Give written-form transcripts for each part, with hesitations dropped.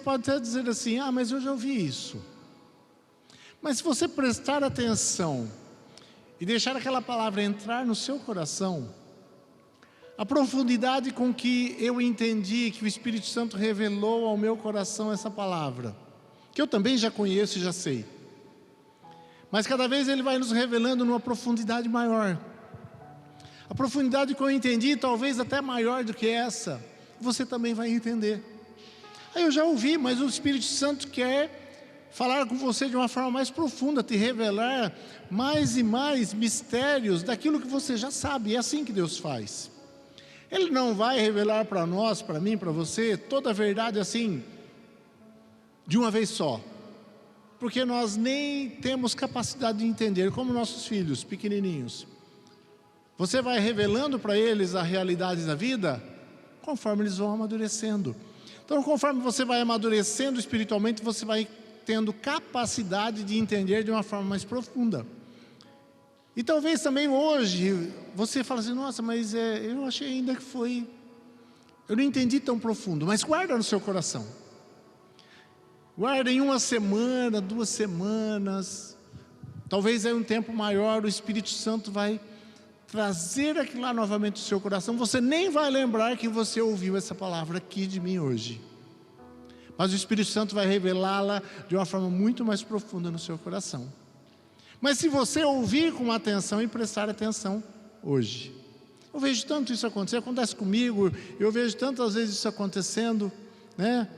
pode até dizer assim: ah, mas eu já ouvi isso. Mas se você prestar atenção e deixar aquela palavra entrar no seu coração, a profundidade com que eu entendi, que o Espírito Santo revelou ao meu coração essa palavra, que eu também já conheço e já sei, mas cada vez ele vai nos revelando numa profundidade maior. A profundidade que eu entendi, talvez até maior do que essa, você também vai entender. Aí eu já ouvi, mas o Espírito Santo quer falar com você de uma forma mais profunda, te revelar mais e mais mistérios daquilo que você já sabe. É assim que Deus faz. Ele não vai revelar para nós, para mim, para você, toda a verdade assim, de uma vez só, porque nós nem temos capacidade de entender, como nossos filhos pequenininhos. Você vai revelando para eles a realidade da vida, conforme eles vão amadurecendo. Então, conforme você vai amadurecendo espiritualmente, você vai tendo capacidade de entender de uma forma mais profunda. E talvez também hoje, você fala assim: nossa, mas eu achei ainda que foi... eu não entendi tão profundo. Mas guarda no seu coração. Guarda em 1 semana, 2 semanas. Talvez em um tempo maior, o Espírito Santo vai trazer aquilo lá novamente no seu coração. Você nem vai lembrar que você ouviu essa palavra aqui de mim hoje. Mas o Espírito Santo vai revelá-la de uma forma muito mais profunda no seu coração. Mas se você ouvir com atenção e prestar atenção hoje. Eu vejo tanto isso acontecer, acontece comigo, eu vejo tantas vezes isso acontecendo, né?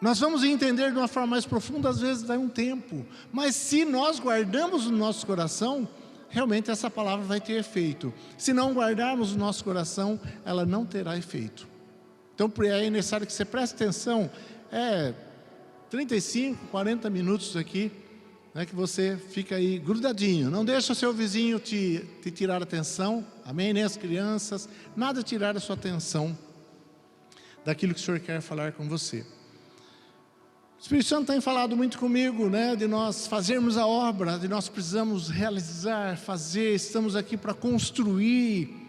Nós vamos entender de uma forma mais profunda, às vezes vai um tempo. Mas se nós guardamos no nosso coração, realmente essa palavra vai ter efeito. Se não guardarmos no nosso coração, ela não terá efeito. Então é necessário que você preste atenção. 35, 40 minutos aqui, né, que você fica aí grudadinho. Não deixa o seu vizinho te tirar a atenção, amém? Nem as crianças, nada tirar a sua atenção daquilo que o Senhor quer falar com você. O Espírito Santo tem falado muito comigo, né, de nós fazermos a obra, de nós precisamos realizar, fazer, estamos aqui para construir.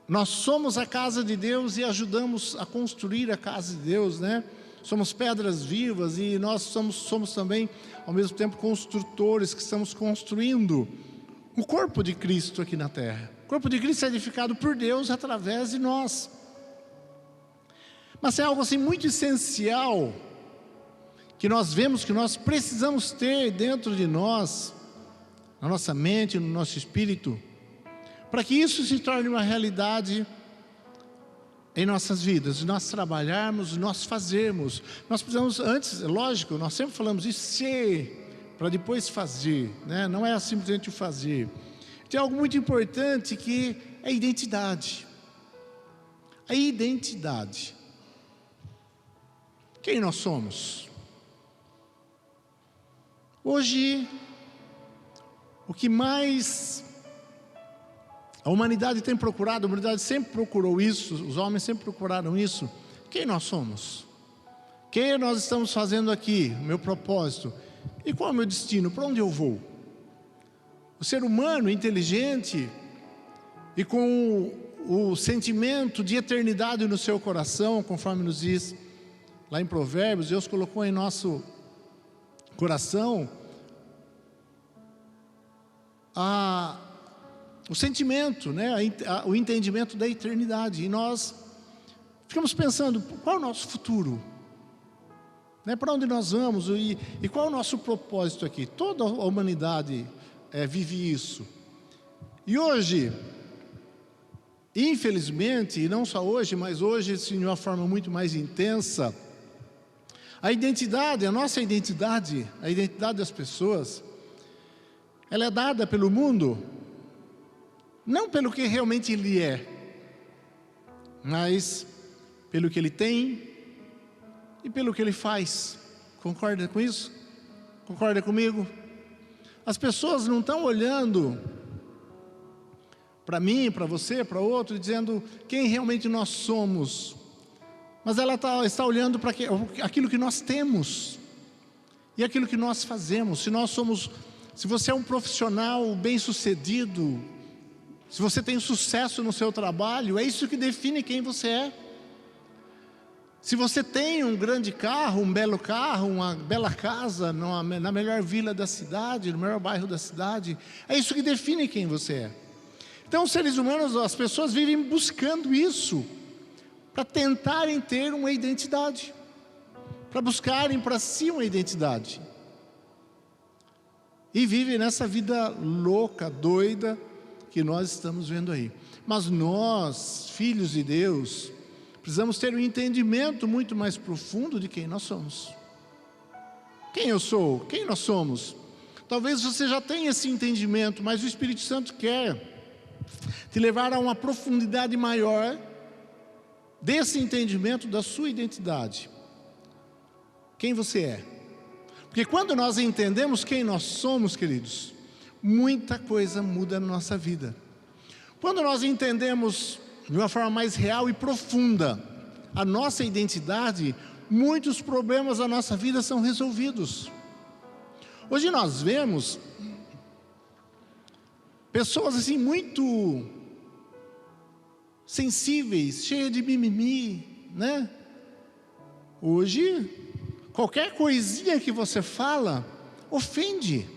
Nós somos a casa de Deus e ajudamos a construir a casa de Deus, né? Somos pedras vivas e nós somos também, ao mesmo tempo, construtores que estamos construindo o corpo de Cristo aqui na terra. O corpo de Cristo é edificado por Deus através de nós. Mas é algo assim muito essencial que nós vemos que nós precisamos ter dentro de nós, na nossa mente, no nosso espírito, para que isso se torne uma realidade em nossas vidas, nós trabalharmos, nós fazermos. Nós precisamos antes, lógico, nós sempre falamos isso, ser, para depois fazer, né? Não é simplesmente o fazer. Tem algo muito importante que é a identidade. A identidade. Quem nós somos? Hoje, o que mais a humanidade tem procurado, a humanidade sempre procurou isso, os homens sempre procuraram isso. Quem nós somos? O que nós estamos fazendo aqui? O meu propósito. E qual é o meu destino? Para onde eu vou? O ser humano inteligente e com o sentimento de eternidade no seu coração, conforme nos diz lá em Provérbios, Deus colocou em nosso coração o sentimento, né? O entendimento da eternidade. E nós ficamos pensando, qual é o nosso futuro? Né? Para onde nós vamos e qual é o nosso propósito aqui? Toda a humanidade vive isso. E hoje, infelizmente, e não só hoje, mas hoje assim, de uma forma muito mais intensa, a identidade, a nossa identidade, a identidade das pessoas, ela é dada pelo mundo, não pelo que realmente ele é, mas pelo que ele tem e pelo que ele faz. Concorda com isso? Concorda comigo? As pessoas não estão olhando para mim, para você, para outro, dizendo quem realmente nós somos, mas ela está olhando para aquilo que nós temos e aquilo que nós fazemos. Se você é um profissional bem-sucedido, se você tem sucesso no seu trabalho, é isso que define quem você é. Se você tem um grande carro, um belo carro, uma bela casa, na melhor vila da cidade, no melhor bairro da cidade, é isso que define quem você é. Então, os seres humanos, as pessoas vivem buscando isso, para tentarem ter uma identidade, para buscarem para si uma identidade. E vivem nessa vida louca, doida, que nós estamos vendo aí. Mas nós, filhos de Deus, precisamos ter um entendimento muito mais profundo de quem nós somos. Quem eu sou? Quem nós somos? Talvez você já tenha esse entendimento, mas o Espírito Santo quer te levar a uma profundidade maior desse entendimento da sua identidade. Quem você é? Porque quando nós entendemos quem nós somos, queridos, muita coisa muda na nossa vida. Quando nós entendemos de uma forma mais real e profunda a nossa identidade, muitos problemas da nossa vida são resolvidos. Hoje nós vemos pessoas assim muito sensíveis, cheias de mimimi, né? Hoje, qualquer coisinha que você fala, ofende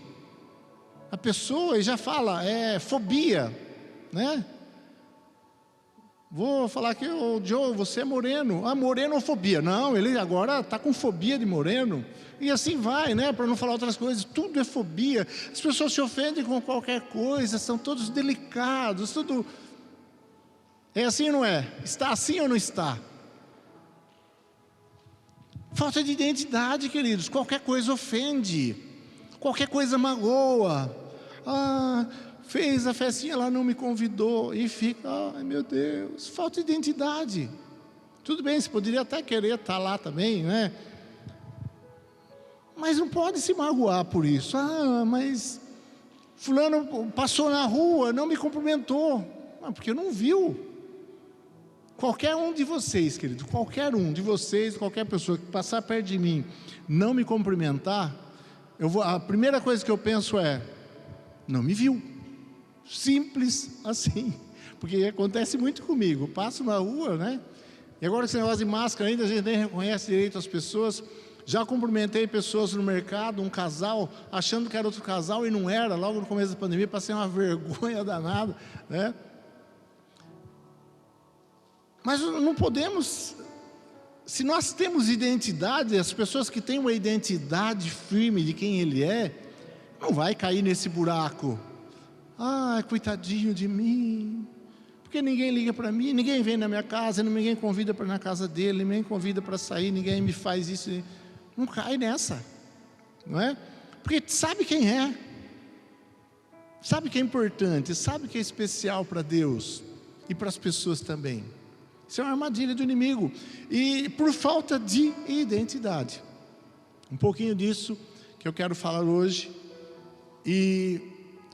a pessoa e já fala, é fobia, né? Vou falar que o Joe, você é moreno. Ah, morenofobia. Não, ele agora está com fobia de moreno. E assim vai, né? Para não falar outras coisas. Tudo é fobia. As pessoas se ofendem com qualquer coisa. São todos delicados. Tudo. É assim ou não é? Está assim ou não está? Falta de identidade, queridos. Qualquer coisa ofende. Qualquer coisa magoa. Ah, fez a festinha lá, não me convidou, e fica, ai meu Deus, falta de identidade. Tudo bem, você poderia até querer estar lá também, né? Mas não pode se magoar por isso. Ah, mas fulano passou na rua, não me cumprimentou. Ah, porque não viu. Qualquer um de vocês, querido, qualquer um de vocês, qualquer pessoa que passar perto de mim, não me cumprimentar, a primeira coisa que eu penso é, não me viu. Simples assim, porque acontece muito comigo, passo na rua, né? E agora esse negócio de máscara ainda, a gente nem reconhece direito as pessoas. Já cumprimentei pessoas no mercado, um casal, achando que era outro casal e não era, logo no começo da pandemia, passei uma vergonha danada, né? Mas não podemos, se nós temos identidade, as pessoas que têm uma identidade firme de quem ele é, não vai cair nesse buraco. Ah, coitadinho de mim, porque ninguém liga para mim, ninguém vem na minha casa, ninguém convida para ir na casa dele, ninguém convida para sair, ninguém me faz isso. Não cai nessa, não é? Porque sabe quem é, sabe que é importante, sabe que é especial para Deus e para as pessoas também. Isso é uma armadilha do inimigo, e por falta de identidade. Um pouquinho disso que eu quero falar hoje, e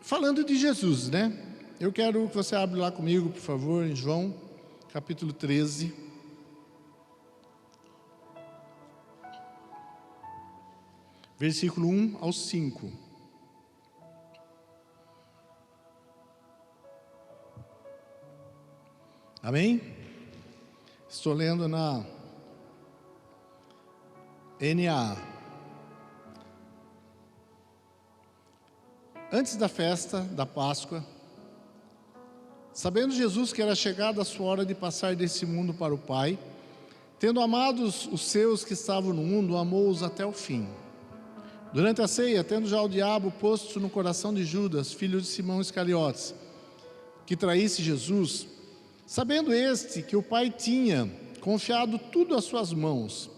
falando de Jesus, né? Eu quero que você abra lá comigo, por favor, em João, capítulo 13. Versículo 1 ao 5. Amém? Estou lendo na NAA. Antes da festa da Páscoa, sabendo Jesus que era chegada a sua hora de passar desse mundo para o Pai, tendo amado os seus que estavam no mundo, amou-os até o fim. Durante a ceia, tendo já o diabo posto no coração de Judas, filho de Simão Iscariotes, que traísse Jesus, sabendo este que o Pai tinha confiado tudo às suas mãos,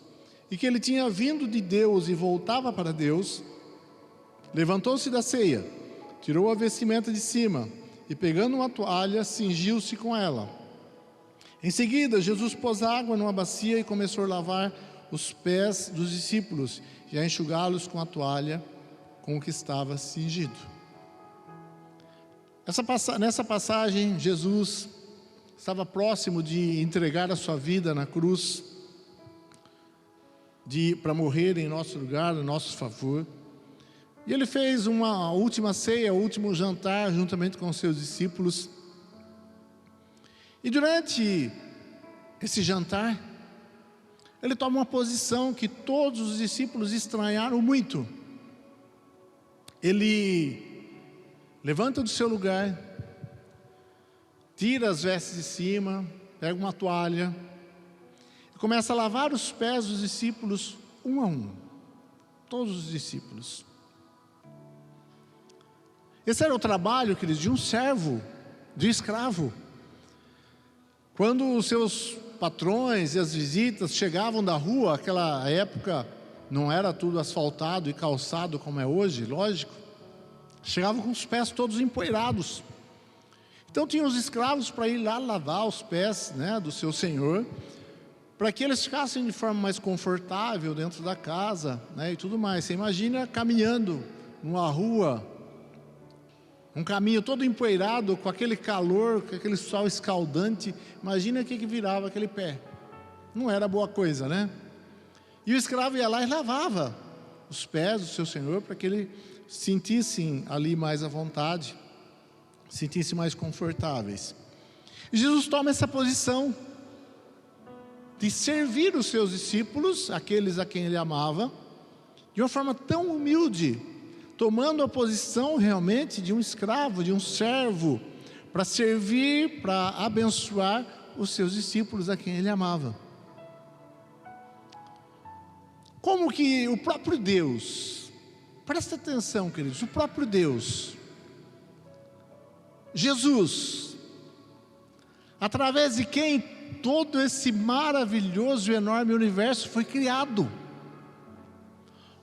e que ele tinha vindo de Deus e voltava para Deus, levantou-se da ceia, tirou a vestimenta de cima e, pegando uma toalha, cingiu-se com ela. Em seguida, Jesus pôs água numa bacia e começou a lavar os pés dos discípulos e a enxugá-los com a toalha com que estava cingido. Nessa passagem, Jesus estava próximo de entregar a sua vida na cruz, para morrer em nosso lugar, em nosso favor. E ele fez uma última ceia, o último jantar, juntamente com os seus discípulos. E durante esse jantar, ele toma uma posição que todos os discípulos estranharam muito. Ele levanta do seu lugar, tira as vestes de cima, pega uma toalha e começa a lavar os pés dos discípulos um a um, todos os discípulos. Esse era o trabalho, queridos, de um servo, de um escravo. Quando os seus patrões e as visitas chegavam da rua, aquela época não era tudo asfaltado e calçado como é hoje, lógico, chegavam com os pés todos empoeirados. Então tinham os escravos para ir lá lavar os pés, né, do seu senhor, para que eles ficassem de forma mais confortável dentro da casa, né, e tudo mais. Você imagina caminhando numa rua, um caminho todo empoeirado, com aquele calor, com aquele sol escaldante. Imagina o que virava aquele pé. Não era boa coisa, né? E o escravo ia lá e lavava os pés do seu senhor, para que ele sentissem ali mais à vontade, sentissem mais confortáveis. E Jesus toma essa posição de servir os seus discípulos, aqueles a quem ele amava, de uma forma tão humilde, tomando a posição realmente de um escravo, de um servo, para servir, para abençoar os seus discípulos a quem ele amava. Como que o próprio Deus, presta atenção, queridos, o próprio Deus, Jesus, através de quem todo esse maravilhoso e enorme universo foi criado.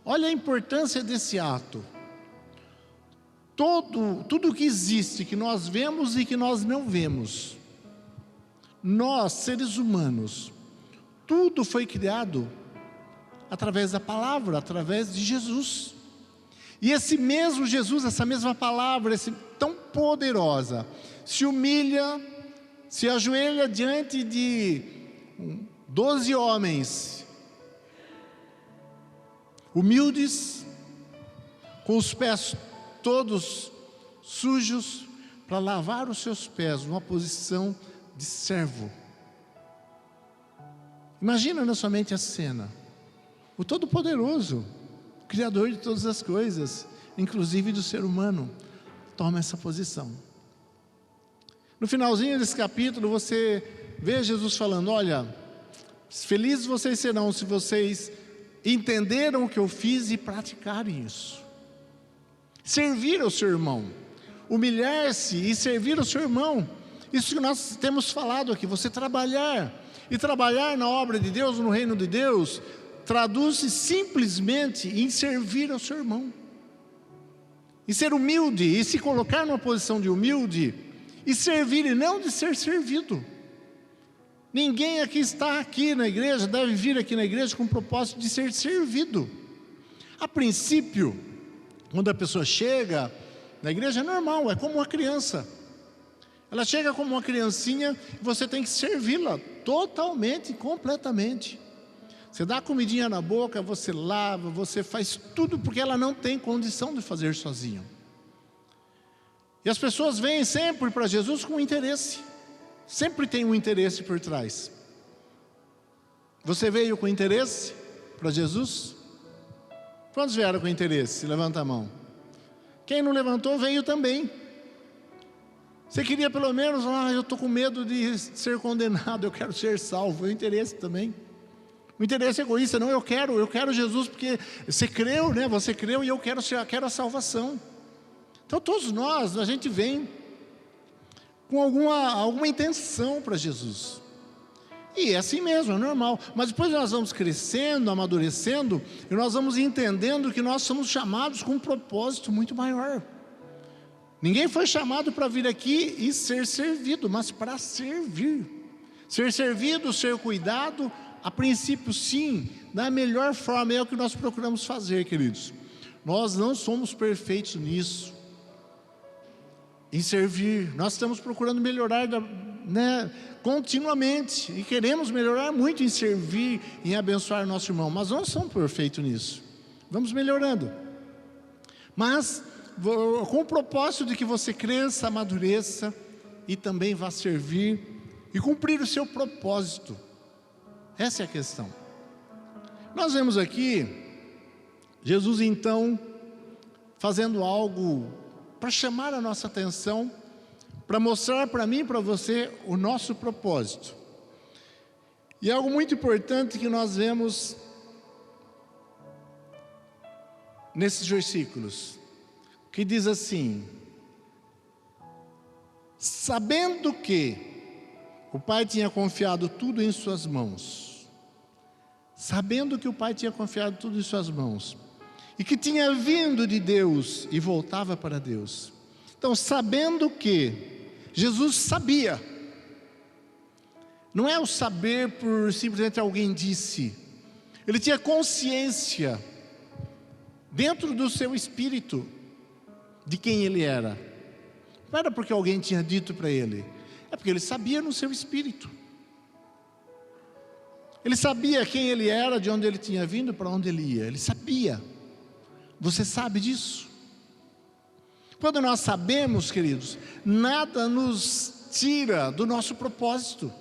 Olha a importância desse ato. Tudo que existe, que nós vemos e que nós não vemos, nós, seres humanos, tudo foi criado através da palavra, através de Jesus. E esse mesmo Jesus, essa mesma palavra, tão poderosa, se humilha, se ajoelha diante de 12 homens humildes, com os pés todos sujos, para lavar os seus pés, numa posição de servo. Imagina na sua mente a cena. O Todo-Poderoso, o Criador de todas as coisas, inclusive do ser humano, toma essa posição. No finalzinho desse capítulo, você vê Jesus falando: olha, felizes vocês serão se vocês entenderam o que eu fiz e praticarem isso. Servir ao seu irmão, humilhar-se e servir ao seu irmão, isso que nós temos falado aqui. Você trabalhar, e trabalhar na obra de Deus, no reino de Deus, traduz-se simplesmente em servir ao seu irmão, e ser humilde, e se colocar numa posição de humilde, e servir, e não de ser servido. Ninguém aqui está aqui na igreja, deve vir aqui na igreja com o propósito de ser servido. A princípio, quando a pessoa chega na igreja, é normal, é como uma criança. Ela chega como uma criancinha, e você tem que servi-la totalmente, completamente. Você dá comidinha na boca, você lava, você faz tudo, porque ela não tem condição de fazer sozinha. E as pessoas vêm sempre para Jesus com interesse. Sempre tem um interesse por trás. Você veio com interesse para Jesus? Quantos vieram com interesse? Levanta a mão. Quem não levantou veio também. Você queria pelo menos: eu estou com medo de ser condenado, eu quero ser salvo. É o interesse também. O interesse egoísta: não, eu quero Jesus, porque você creu, né? Você creu, e eu quero a salvação. Então todos nós, a gente vem com alguma intenção para Jesus. E é assim mesmo, é normal. Mas depois nós vamos crescendo, amadurecendo, e nós vamos entendendo que nós somos chamados com um propósito muito maior. Ninguém foi chamado para vir aqui e ser servido, mas para servir. Ser servido, ser cuidado, a princípio sim, da melhor forma. É o que nós procuramos fazer, queridos. Nós não somos perfeitos nisso, em servir. Nós estamos procurando melhorar, continuamente, e queremos melhorar muito em servir, em abençoar nosso irmão, mas não somos perfeitos nisso. Vamos melhorando, mas com o propósito de que você cresça, amadureça, e também vá servir e cumprir o seu propósito. Essa é a questão. Nós vemos aqui Jesus então fazendo algo para chamar a nossa atenção, para mostrar para mim e para você o nosso propósito. E algo muito importante que nós vemos nesses versículos, que diz assim: sabendo que o Pai tinha confiado tudo em suas mãos, sabendo que o Pai tinha confiado tudo em suas mãos, e que tinha vindo de Deus e voltava para Deus. Então, sabendo que Jesus sabia, não é o saber por simplesmente alguém disse, ele tinha consciência dentro do seu espírito de quem ele era. Não era porque alguém tinha dito para ele, é porque ele sabia no seu espírito. Ele sabia quem ele era, de onde ele tinha vindo, para onde ele ia. Ele sabia. Você sabe disso? Quando nós sabemos, queridos, nada nos tira do nosso propósito.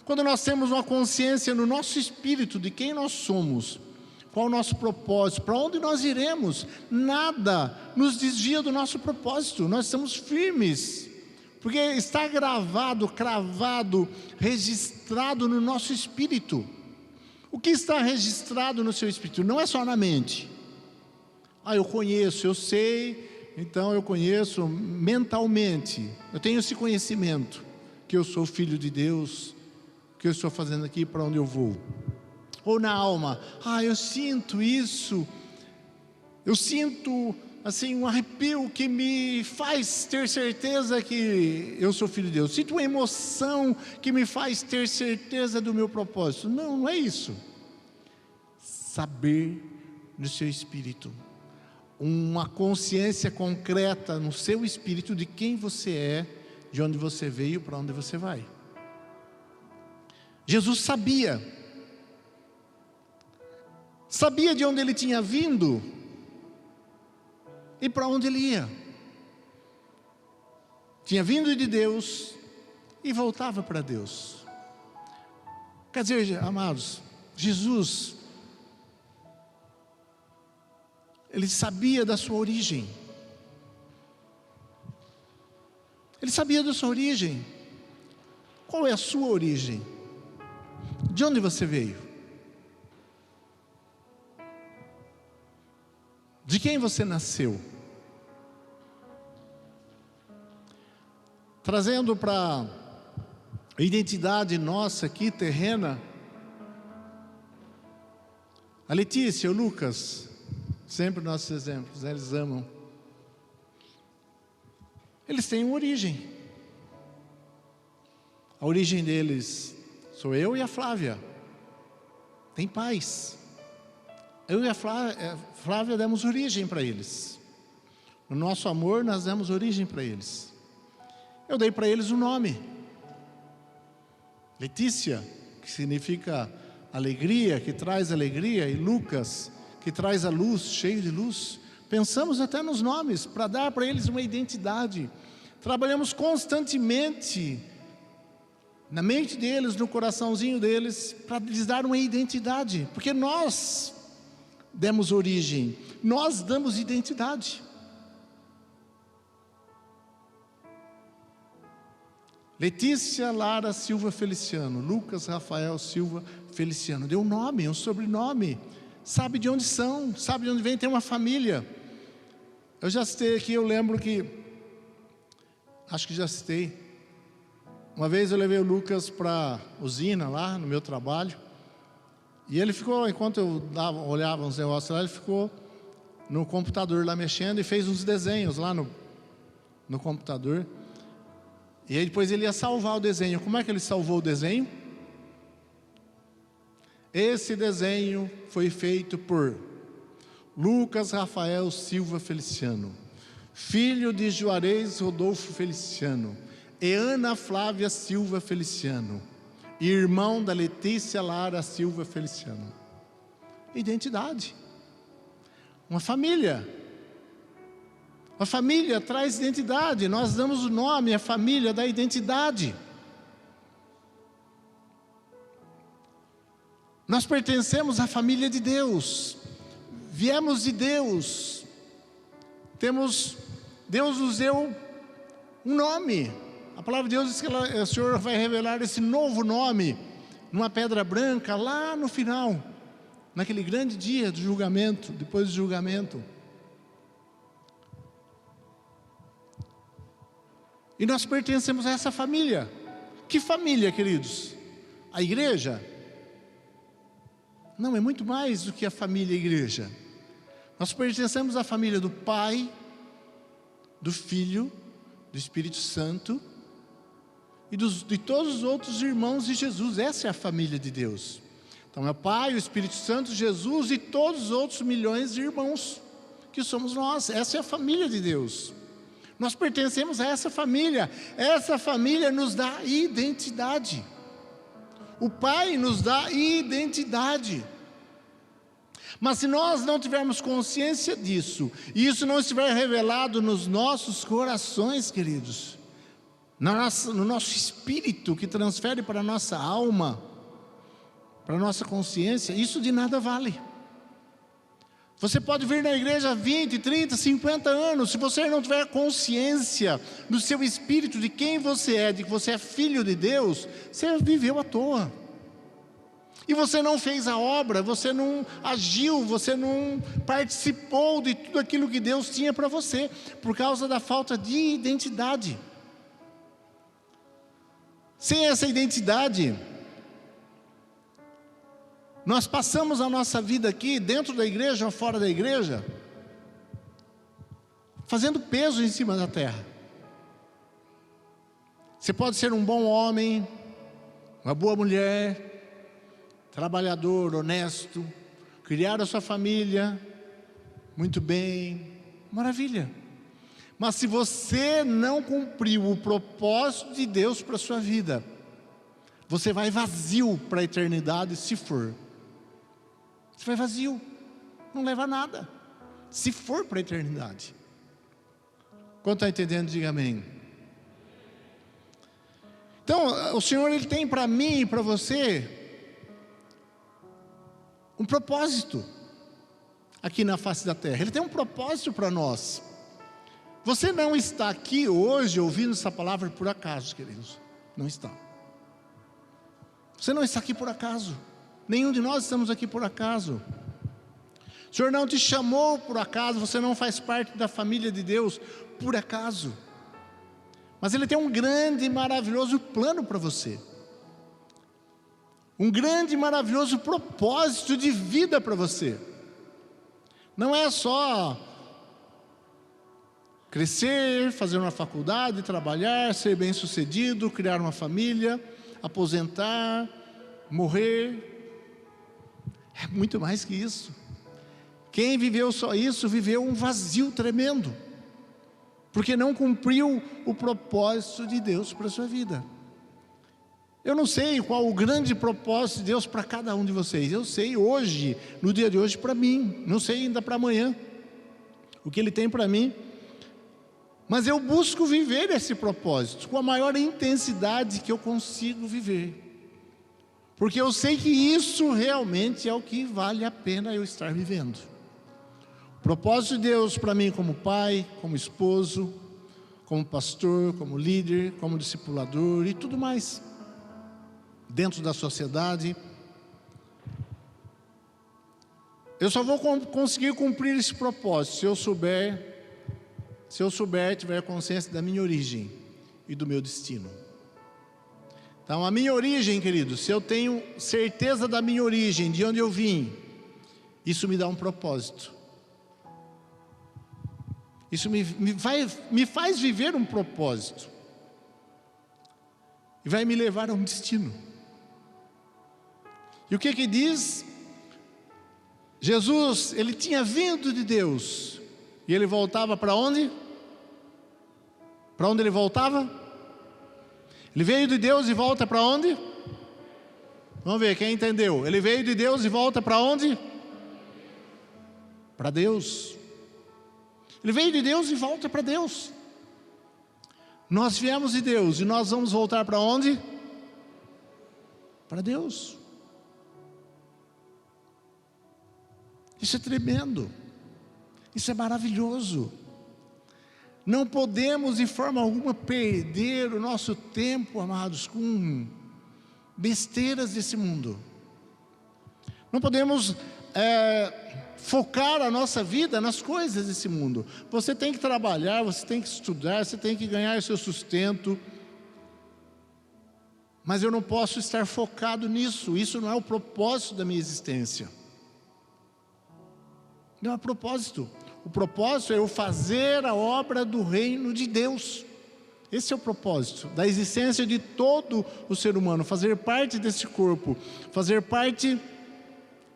Quando nós temos uma consciência no nosso espírito de quem nós somos, qual o nosso propósito, para onde nós iremos, nada nos desvia do nosso propósito. Nós estamos firmes, porque está gravado, cravado, registrado no nosso espírito. O que está registrado no seu espírito? Não é só na mente. Eu conheço, eu sei, então eu conheço mentalmente. Eu tenho esse conhecimento, que eu sou filho de Deus, que eu estou fazendo aqui, para onde eu vou. Ou na alma, eu sinto isso, eu sinto assim um arrepio que me faz ter certeza que eu sou filho de Deus. Sinto uma emoção que me faz ter certeza do meu propósito. Não é isso. Saber no seu espírito, uma consciência concreta no seu espírito de quem você é, de onde você veio, para onde você vai. Jesus sabia de onde ele tinha vindo e para onde ele ia. Tinha vindo de Deus e voltava para Deus. Quer dizer, amados, Jesus, ele sabia da sua origem. Ele sabia da sua origem. Qual é a sua origem? De onde você veio? De quem você nasceu? Trazendo para a identidade nossa aqui, terrena, a Letícia, o Lucas, sempre nossos exemplos, né? Eles amam. Eles têm uma origem. A origem deles sou eu e a Flávia. Tem pais. Eu e a Flávia demos origem para eles. No nosso amor nós demos origem para eles. Eu dei para eles um nome. Letícia, que significa alegria, que traz alegria, e Lucas, que traz a luz, cheio de luz. Pensamos até nos nomes, para dar para eles uma identidade. Trabalhamos constantemente na mente deles, no coraçãozinho deles, para lhes dar uma identidade, porque nós demos origem, nós damos identidade. Letícia Lara Silva Feliciano, Lucas Rafael Silva Feliciano, deu um nome, um sobrenome, sabe de onde são, sabe de onde vem, tem uma família. Eu já citei aqui, eu lembro que, acho que já citei, uma vez eu levei o Lucas para a usina lá no meu trabalho, e ele ficou, enquanto eu olhava uns negócios lá, ele ficou no computador lá mexendo e fez uns desenhos lá no computador. E aí depois ele ia salvar o desenho. Como é que ele salvou o desenho? Esse desenho foi feito por Lucas Rafael Silva Feliciano, filho de Juarez Rodolfo Feliciano e Ana Flávia Silva Feliciano, irmão da Letícia Lara Silva Feliciano. Identidade. Uma família. A família traz identidade. Nós damos o nome, a família dá identidade. Nós pertencemos à família de Deus, viemos de Deus, Deus nos deu um nome. A palavra de Deus diz que o Senhor vai revelar esse novo nome numa pedra branca lá no final, naquele grande dia do julgamento, depois do julgamento. E nós pertencemos a essa família. Que família, queridos? A igreja? Não, é muito mais do que a família e a igreja. Nós pertencemos à família do Pai, do Filho, do Espírito Santo e de todos os outros irmãos de Jesus. Essa é a família de Deus. Então é o Pai, o Espírito Santo, Jesus e todos os outros milhões de irmãos que somos nós. Essa é a família de Deus. Nós pertencemos a essa família. Essa família nos dá identidade. O Pai nos dá identidade. Mas se nós não tivermos consciência disso, e isso não estiver revelado nos nossos corações, queridos, no nosso espírito que transfere para a nossa alma, para a nossa consciência, isso de nada vale. Você pode vir na igreja 20, 30, 50 anos, se você não tiver consciência do seu espírito, de quem você é, de que você é filho de Deus, você viveu à toa. E você não fez a obra, você não agiu, você não participou de tudo aquilo que Deus tinha para você, por causa da falta de identidade. Sem essa identidade, nós passamos a nossa vida aqui, dentro da igreja ou fora da igreja, fazendo peso em cima da terra. Você pode ser um bom homem, uma boa mulher, trabalhador, honesto, criar a sua família, muito bem, maravilha. Mas se você não cumpriu o propósito de Deus para a sua vida, você vai vazio para a eternidade se for. Você vai vazio, não leva a nada, se for para a eternidade. Quando está entendendo, diga amém. Então, o Senhor, Ele tem para mim e para você um propósito aqui na face da terra. Ele tem um propósito para nós. Você não está aqui hoje ouvindo essa palavra por acaso, queridos. Não está. Você não está aqui por acaso. Nenhum de nós estamos aqui por acaso. O Senhor não te chamou por acaso. Você não faz parte da família de Deus por acaso. Mas Ele tem um grande e maravilhoso plano para você. Um grande e maravilhoso propósito de vida para você. Não é só crescer, fazer uma faculdade, trabalhar, ser bem-sucedido, criar uma família, aposentar, morrer. É muito mais que isso. Quem viveu só isso, viveu um vazio tremendo, porque não cumpriu o propósito de Deus para a sua vida. Eu não sei qual o grande propósito de Deus para cada um de vocês. Eu sei hoje, no dia de hoje, para mim. Não sei ainda para amanhã o que Ele tem para mim. Mas eu busco viver esse propósito com a maior intensidade que eu consigo viver. Porque eu sei que isso realmente é o que vale a pena eu estar vivendo. O propósito de Deus para mim como pai, como esposo, como pastor, como líder, como discipulador e tudo mais. Dentro da sociedade, eu só vou conseguir cumprir esse propósito se eu souber, tiver consciência da minha origem e do meu destino. Então, a minha origem, queridos, se eu tenho certeza da minha origem, de onde eu vim, isso me dá um propósito. Isso me faz viver um propósito e vai me levar a um destino. E o que diz? Jesus, Ele tinha vindo de Deus, e Ele voltava para onde? Para onde Ele voltava? Ele veio de Deus e volta para onde? Vamos ver, quem entendeu? Ele veio de Deus e volta para onde? Para Deus. Ele veio de Deus e volta para Deus. Nós viemos de Deus e nós vamos voltar para onde? Para Deus. Isso é tremendo. Isso é maravilhoso. Não podemos de forma alguma perder o nosso tempo, amados, com besteiras desse mundo. Não podemos focar a nossa vida nas coisas desse mundo. Você tem que trabalhar, você tem que estudar, você tem que ganhar o seu sustento. Mas eu não posso estar focado nisso. Isso não é o propósito da minha existência. Não é propósito. O propósito é eu fazer a obra do reino de Deus. Esse é o propósito da existência de todo o ser humano. Fazer parte desse corpo, fazer parte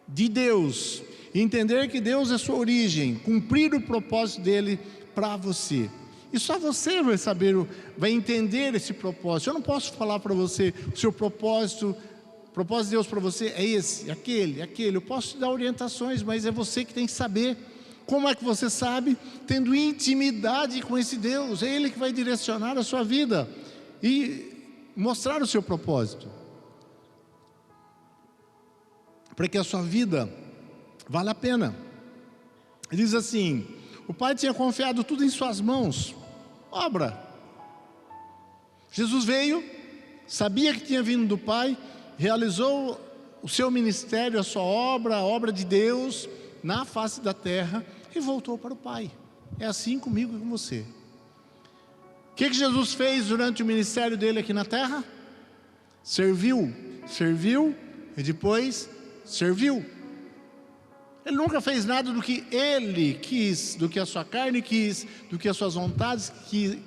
de Deus, entender que Deus é sua origem, cumprir o propósito dele para você. E só você vai saber, vai entender esse propósito. Eu não posso falar para você o seu propósito. O propósito de Deus para você é esse, aquele. Eu posso te dar orientações, mas é você que tem que saber. Como é que você sabe? Tendo intimidade com esse Deus. É Ele que vai direcionar a sua vida e mostrar o seu propósito, para que a sua vida vale a pena. Ele diz assim: o Pai tinha confiado tudo em suas mãos. Obra. Jesus veio, sabia que tinha vindo do Pai, realizou o seu ministério, a sua obra, a obra de Deus na face da terra, e voltou para o Pai. É assim comigo e com você. O que Jesus fez durante o ministério dele aqui na terra? Serviu e depois serviu. Ele nunca fez nada do que ele quis, do que a sua carne quis, do que as suas vontades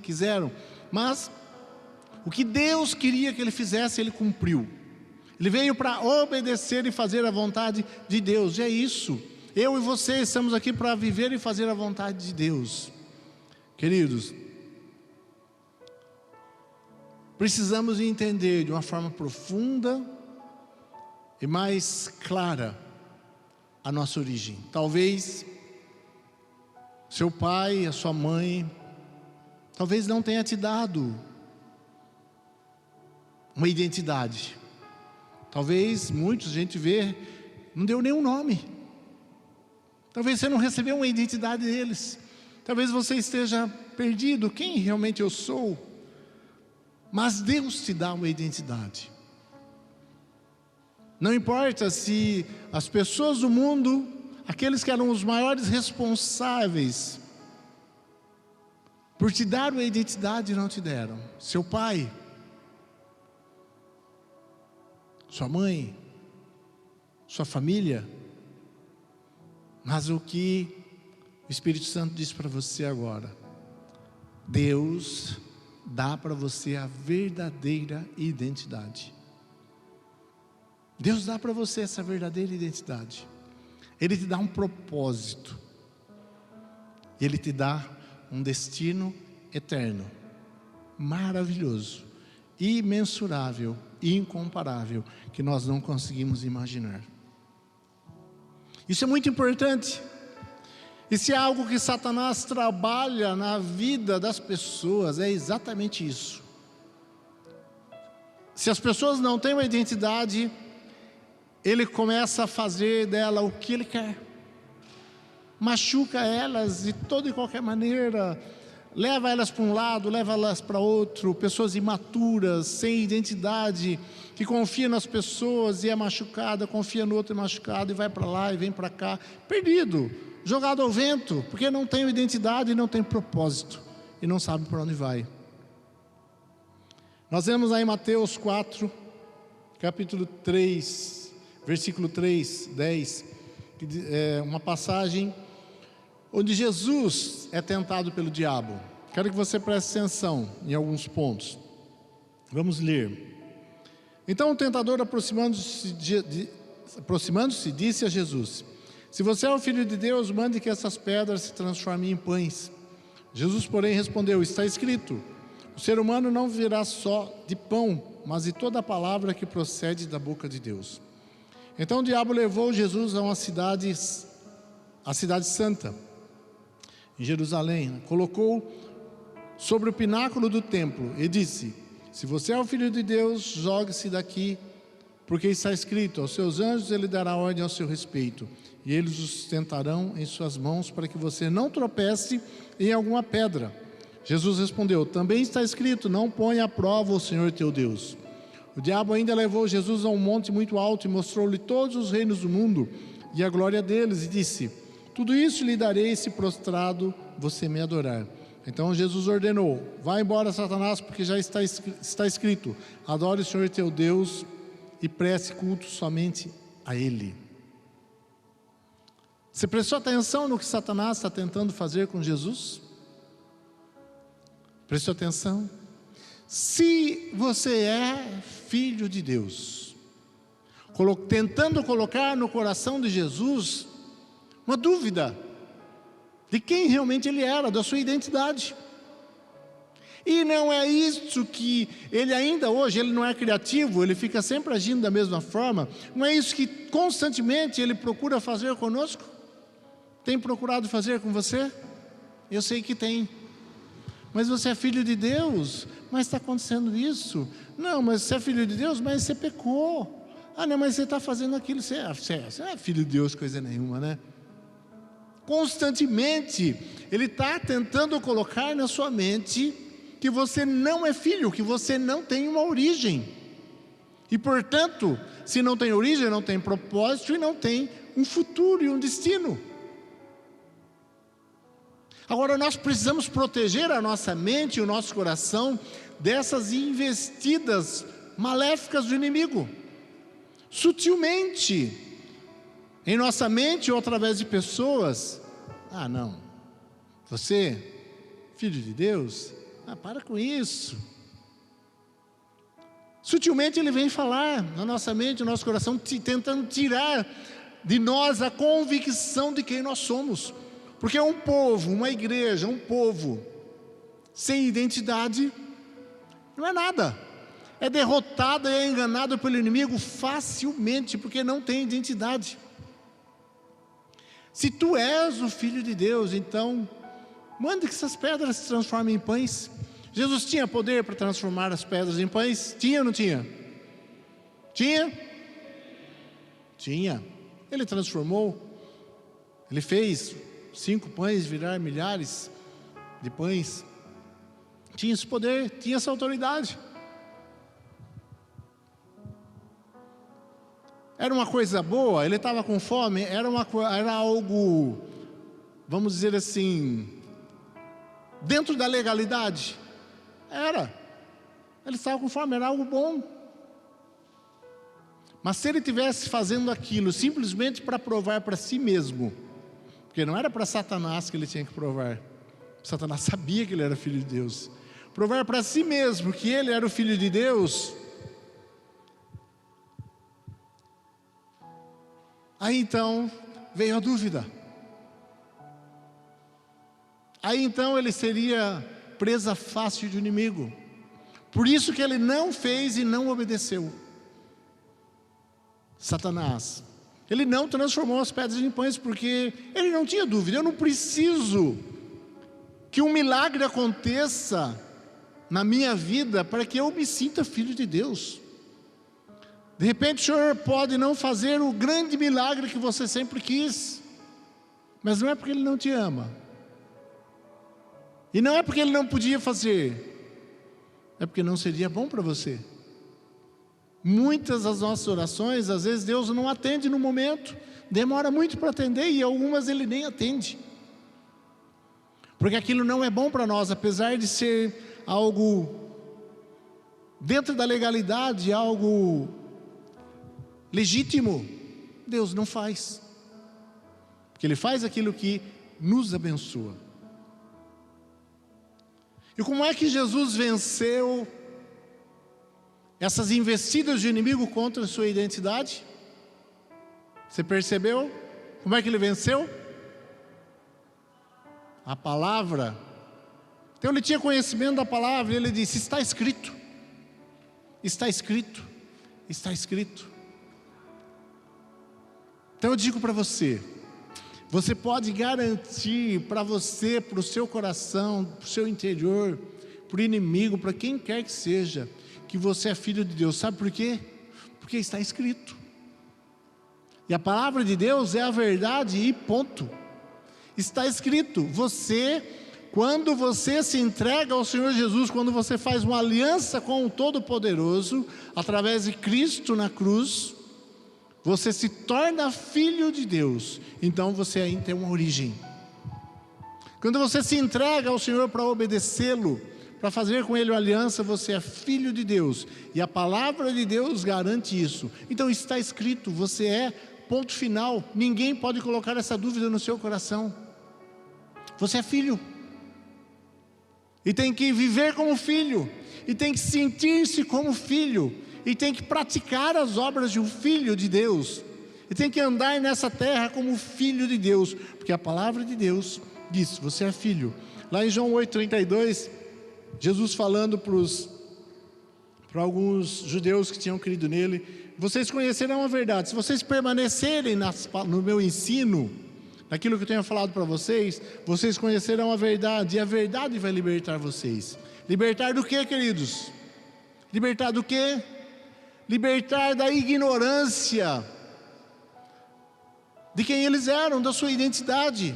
quiseram, mas o que Deus queria que ele fizesse, ele cumpriu. Ele veio para obedecer e fazer a vontade de Deus. E é isso. Eu e você estamos aqui para viver e fazer a vontade de Deus. Queridos, precisamos entender de uma forma profunda e mais clara a nossa origem. Talvez seu pai, a sua mãe, talvez não tenha te dado uma identidade. Talvez muitos, a gente vê, não deu nenhum nome. Talvez você não recebeu uma identidade deles. Talvez você esteja perdido. Quem realmente eu sou? Mas Deus te dá uma identidade. Não importa se as pessoas do mundo, aqueles que eram os maiores responsáveis por te dar uma identidade, não te deram. Seu pai, sua mãe, sua família. Mas o que o Espírito Santo diz para você agora? Deus dá para você a verdadeira identidade. Deus dá para você essa verdadeira identidade. Ele te dá um propósito. Ele te dá um destino eterno, maravilhoso, imensurável, incomparável, que nós não conseguimos imaginar. Isso é muito importante. Isso é algo que Satanás trabalha na vida das pessoas, é exatamente isso. Se as pessoas não têm uma identidade, ele começa a fazer dela o que ele quer. Machuca elas de toda e qualquer maneira, leva elas para um lado, leva elas para outro. Pessoas imaturas, sem identidade, que confia nas pessoas e é machucada, confia no outro e é machucado, e vai para lá e vem para cá, perdido, jogado ao vento, porque não tem identidade e não tem propósito, e não sabe para onde vai. Nós vemos aí em Mateus 4, capítulo 3, versículo 3, 10, é uma passagem onde Jesus é tentado pelo diabo. Quero que você preste atenção em alguns pontos. Vamos ler. Então o tentador, aproximando-se, disse a Jesus: se você é o Filho de Deus, mande que essas pedras se transformem em pães. Jesus, porém, respondeu: está escrito, o ser humano não viverá só de pão, mas de toda a palavra que procede da boca de Deus. Então o diabo levou Jesus a uma cidade, a cidade santa, em Jerusalém, colocou sobre o pináculo do templo e disse: se você é o Filho de Deus, jogue-se daqui, Porque está escrito: aos seus anjos ele dará ordem ao seu respeito, e eles o sustentarão em suas mãos, para que você não tropece em alguma pedra. Jesus respondeu: também está escrito: não ponha à prova o Senhor teu Deus. O diabo ainda levou Jesus a um monte muito alto e mostrou-lhe todos os reinos do mundo e a glória deles, e disse: tudo isso lhe darei se prostrado você me adorar. Então Jesus ordenou: vá embora, Satanás, porque já está escrito: adore o Senhor teu Deus e preste culto somente a Ele. Você prestou atenção no que Satanás está tentando fazer com Jesus? Prestou atenção? Se você é filho de Deus, tentando colocar no coração de Jesus uma dúvida de quem realmente ele era, da sua identidade. E não é isso que ele ainda hoje, ele não é criativo, ele fica sempre agindo da mesma forma. Não é isso que constantemente ele procura fazer conosco? Tem procurado fazer com você? Eu sei que tem. Mas você é filho de Deus, mas está acontecendo isso. Não, mas você é filho de Deus, mas você pecou. Ah, não, mas você está fazendo aquilo, você não é filho de Deus coisa nenhuma, né? Constantemente, ele está tentando colocar na sua mente que você não é filho, que você não tem uma origem. E, portanto, se não tem origem, não tem propósito e não tem um futuro e um destino. Agora, nós precisamos proteger a nossa mente e o nosso coração dessas investidas maléficas do inimigo. Sutilmente, em nossa mente ou através de pessoas. Ah, não, você, filho de Deus, para com isso. Sutilmente ele vem falar na nossa mente, no nosso coração, tentando tirar de nós a convicção de quem nós somos. Porque um povo, uma igreja, um povo sem identidade não é nada. É derrotado e é enganado pelo inimigo facilmente, porque não tem identidade. Se tu és o Filho de Deus, então manda que essas pedras se transformem em pães. Jesus tinha poder para transformar as pedras em pães? Tinha ou não tinha? Tinha? Tinha. Ele transformou. Ele fez 5 pães virar milhares de pães. Tinha esse poder, tinha essa autoridade. Era uma coisa boa, ele estava com fome, era algo, vamos dizer assim, dentro da legalidade. Ele estava com fome, era algo bom. Mas se ele estivesse fazendo aquilo simplesmente para provar para si mesmo, porque não era para Satanás que ele tinha que provar, Satanás sabia que ele era filho de Deus, provar para si mesmo que ele era o filho de Deus, aí então veio a dúvida. Aí então ele seria presa fácil do inimigo. Por isso que ele não fez e não obedeceu. Satanás, ele não transformou as pedras em pães, porque ele não tinha dúvida. Eu não preciso que um milagre aconteça na minha vida para que eu me sinta filho de Deus. De repente o Senhor pode não fazer o grande milagre que você sempre quis, mas não é porque Ele não te ama, e não é porque Ele não podia fazer, é porque não seria bom para você. Muitas das nossas orações, às vezes Deus não atende no momento, demora muito para atender, e algumas Ele nem atende, porque aquilo não é bom para nós, apesar de ser algo dentro da legalidade, algo legítimo. Deus não faz, porque Ele faz aquilo que nos abençoa. E como é que Jesus venceu essas investidas do inimigo contra a sua identidade? Você percebeu? Como é que Ele venceu? A palavra. Então Ele tinha conhecimento da palavra, e Ele disse: está escrito, está escrito, está escrito. Então eu digo para você, você pode garantir para você, para o seu coração, para o seu interior, para o inimigo, para quem quer que seja, que você é filho de Deus. Sabe por quê? Porque está escrito. E a palavra de Deus é a verdade e ponto. Está escrito. Quando você se entrega ao Senhor Jesus, quando você faz uma aliança com o Todo-Poderoso, através de Cristo na cruz, você se torna filho de Deus. Então você ainda tem uma origem. Quando você se entrega ao Senhor para obedecê-lo, para fazer com Ele uma aliança, você é filho de Deus. E a palavra de Deus garante isso. Então está escrito, você é, ponto final. Ninguém pode colocar essa dúvida no seu coração. Você é filho. E tem que viver como filho. E tem que sentir-se como filho. E tem que praticar as obras de um filho de Deus. E tem que andar nessa terra como filho de Deus. Porque a palavra de Deus diz, você é filho. Lá em João 8,32, Jesus falando para alguns judeus que tinham crido nele: vocês conhecerão a verdade. Se vocês permanecerem no meu ensino, naquilo que eu tenho falado para vocês, vocês conhecerão a verdade, e a verdade vai libertar vocês. Libertar do que, queridos? Libertar do que? Libertar da ignorância de quem eles eram, da sua identidade.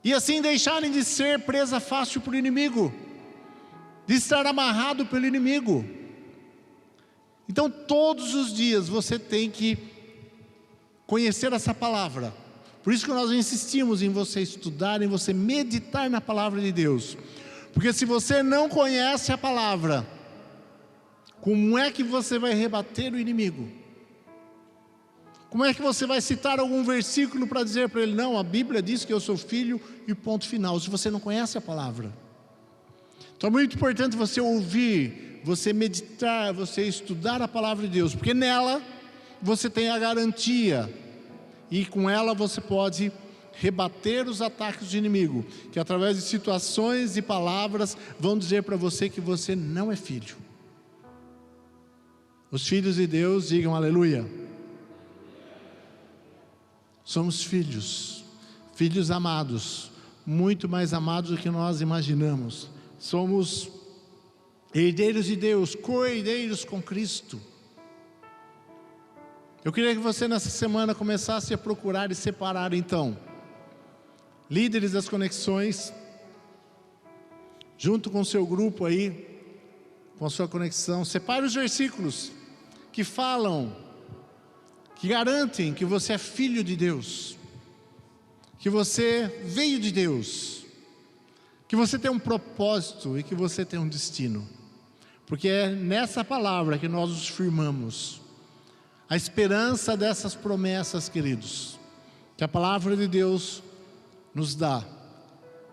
E assim deixarem de ser presa fácil para o inimigo, de estar amarrado pelo inimigo. Então todos os dias você tem que conhecer essa palavra. Por isso que nós insistimos em você estudar, em você meditar na palavra de Deus. Porque se você não conhece a palavra, como é que você vai rebater o inimigo? Como é que você vai citar algum versículo para dizer para ele: não, a Bíblia diz que eu sou filho, e ponto final, se você não conhece a palavra? Então é muito importante você ouvir, você meditar, você estudar a palavra de Deus, porque nela você tem a garantia, e com ela você pode rebater os ataques do inimigo, que através de situações e palavras vão dizer para você que você não é filho. Os filhos de Deus, digam aleluia. Somos filhos, filhos amados, muito mais amados do que nós imaginamos. Somos herdeiros de Deus, co-herdeiros com Cristo. Eu queria que você nessa semana começasse a procurar e separar então líderes das conexões, junto com o seu grupo aí, com a sua conexão. Separe os versículos que falam, que garantem que você é filho de Deus, que você veio de Deus, que você tem um propósito e que você tem um destino. Porque é nessa palavra que nós nos firmamos. A esperança dessas promessas, queridos, que a palavra de Deus nos dá,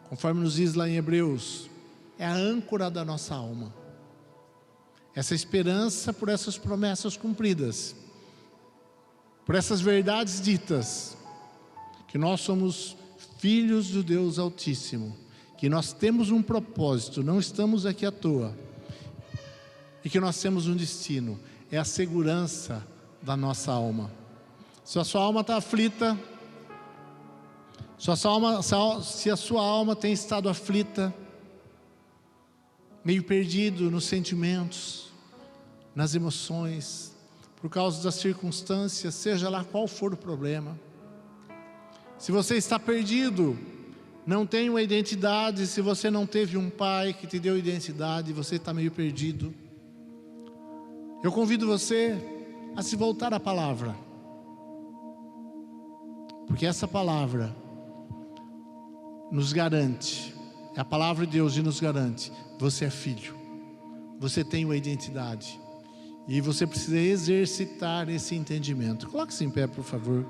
conforme nos diz lá em Hebreus, é a âncora da nossa alma. Essa esperança por essas promessas cumpridas, por essas verdades ditas, que nós somos filhos do Deus Altíssimo, que nós temos um propósito, não estamos aqui à toa, e que nós temos um destino, é a segurança da nossa alma. Se a sua alma está aflita, se a sua alma tem estado aflita, meio perdido nos sentimentos, nas emoções, por causa das circunstâncias, seja lá qual for o problema. Se você está perdido, não tem uma identidade, se você não teve um pai que te deu identidade, você está meio perdido. Eu convido você a se voltar à palavra, porque essa palavra nos garante, é a palavra de Deus que nos garante, você é filho, você tem uma identidade, e você precisa exercitar esse entendimento. Coloque-se em pé, por favor.